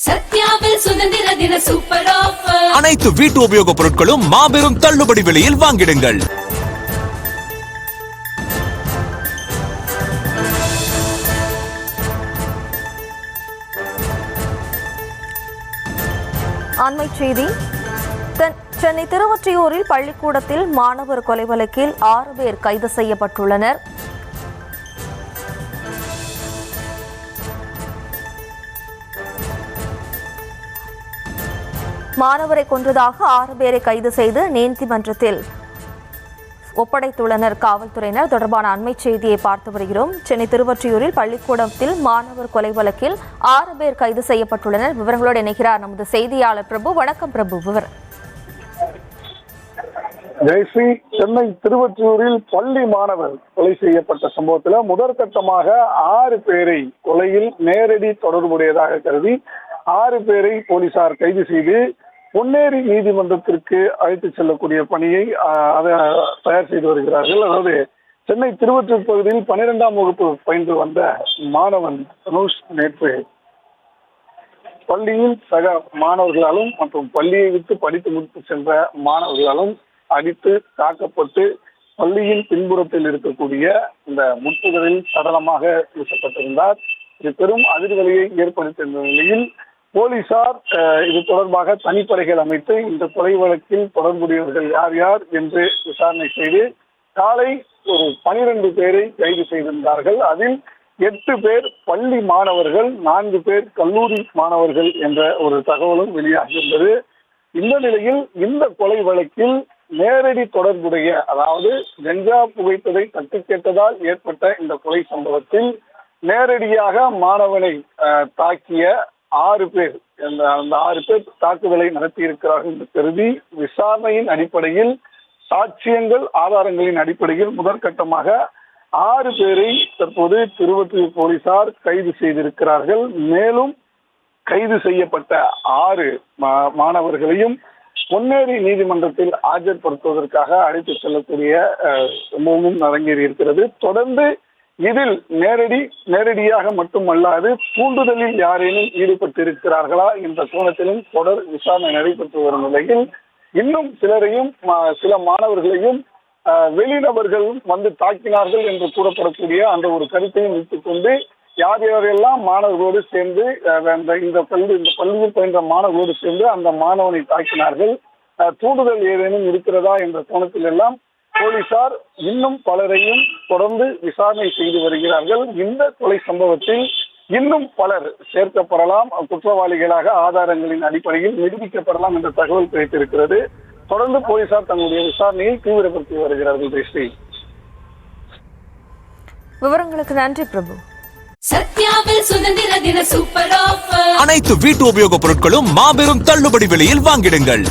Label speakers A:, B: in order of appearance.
A: சத்யாவில் சுதந்திர தின super offer.
B: அனைத்து வீட்டு உபயோகப் பொருட்களும் மாபெரும் தள்ளுபடி விலையில் வாங்கிடுங்கள்.
C: அண்மை செய்தி. சென்னை திருவொற்றியூரில் பள்ளிக்கூடத்தில் மாணவர் கொலை வழக்கில் 6 பேர் கைது செய்யப்பட்டுள்ளனர். மாணவரை கொன்றதாக 6 பேரை கைது செய்து நீதிமன்றத்தில் ஒப்படைத்துள்ளனர் காவல்துறையினர். தொடர்பான அண்மை செய்தியை பார்த்து வருகிறோம். சென்னை திருவொற்றியூரில் பள்ளிக்கூடத்தில் மாணவர் கொலை வழக்கில் 6 பேர் கைது செய்யப்பட்டுள்ளனர். விவரங்களோடு இணைகிறார் நமது செய்தியாளர் பிரபு. வணக்கம் பிரபு, விவரம்.
D: ஜெயஸ்ரீ, சென்னை திருவொற்றியூரில் பள்ளி மாணவர் கொலை செய்யப்பட்ட சம்பவத்தில் முதற்கட்டமாக 6 பேரை கொலையில் நேரடி தொடர்புடையதாக கருதி 6 பேரை போலீசார் கைது செய்து பொன்னேரி நீதிமன்றத்திற்கு அழைத்து செல்லக்கூடிய பணியை தயார் செய்து வருகிறார்கள். அதாவது சென்னை திருவொற்றியூர் பகுதியில் 12ஆம் வகுப்பு பயின்று வந்த மாணவன் தனுஷ் நேற்று பள்ளியில் சக மாணவர்களாலும் மற்றும் பள்ளியை விட்டு படித்து முடித்து சென்ற மாணவர்களாலும் அடித்து தாக்கப்பட்டு பள்ளியின் பின்புறத்தில் இருக்கக்கூடிய இந்த முட்புதரில் சடலமாக வீசப்பட்டிருந்தார். இது பெரும் அதிர்வலையை ஏற்படுத்தியிருந்த நிலையில் போலீசார் இது தொடர்பாக தனிப்படைகள் அமைத்து இந்த கொலை வழக்கில் தொடர்புடையவர்கள் யார் யார் என்று விசாரணை செய்து காலை ஒரு 12 பேரை கைது செய்திருந்தார்கள். அதில் 8 பேர் பள்ளி மாணவர்கள், 4 பேர் கல்லூரி மாணவர்கள் என்ற ஒரு தகவலும் வெளியாகியிருந்தது. இந்த நிலையில் இந்த கொலை வழக்கில் நேரடி தொடர்புடைய, அதாவது கஞ்சா புகைத்ததை தட்டி கேட்டதால் ஏற்பட்ட இந்த கொலை சம்பவத்தில் நேரடியாக மாணவனை தாக்கிய 6 பேர், அந்த 6 பேர் தாக்குதலை நடத்தியிருக்கிறார்கள் என்று கருதி விசாரணையின் அடிப்படையில், சாட்சியங்கள் ஆதாரங்களின் அடிப்படையில் முதற்கட்டமாக 6 பேரை தற்போது திருவொற்றியூர் போலீசார் கைது செய்திருக்கிறார்கள். மேலும் கைது செய்யப்பட்ட 6 மாணவர்களையும் பொன்னேரி நீதிமன்றத்தில் ஆஜர்படுத்துவதற்காக அழைத்து செல்லக்கூடிய சம்பவமும் அரங்கேறி இருக்கிறது. தொடர்ந்து இதில் நேரடியாக மட்டுமல்லாது தூண்டுதலில் யாரேனும் ஈடுபட்டிருக்கிறார்களா என்ற கோணத்திலும் தொடர் விசாரணை நடைபெற்று வரும் நிலையில் இன்னும் சிலரையும், சில மாணவர்களையும் வெளிநபர்களும் வந்து தாக்கினார்கள் என்று கூறப்படக்கூடிய அந்த ஒரு கருத்தையும் வைத்துக் கொண்டு யார் யாரெல்லாம் மாணவர்களோடு சேர்ந்து இந்த பள்ளியில் பயின்ற மாணவர்களோடு சேர்ந்து அந்த மாணவனை தாக்கினார்கள், தூண்டுதல் ஏதேனும் இருக்கிறதா என்ற கோணத்தில் எல்லாம் போலீசார் இன்னும் பலரையும் தொடர்ந்து விசாரணை செய்து வருகிறார்கள். இந்த கொலை சம்பவத்தில் இன்னும் பலர் சேர்க்கப்படலாம், குற்றவாளிகளாக ஆதாரங்களின் அடிப்படையில் நிரூபிக்கப்படலாம் என்ற தகவல் கிடைத்திருக்கிறது. தொடர்ந்து போலீசார் தங்களுடைய விசாரணையை தீவிரப்படுத்தி வருகிறார்கள். ஜெயஸ்ரீ,
C: விவரங்களுக்கு நன்றி பிரபு.
A: சத்யாவில் சுதந்திர தின சூப்பர் ஆஃபர்.
B: அனைத்து வீட்டு உபயோகப் பொருட்களும் மாபெரும் தள்ளுபடி விலையில் வாங்கிடுங்கள்.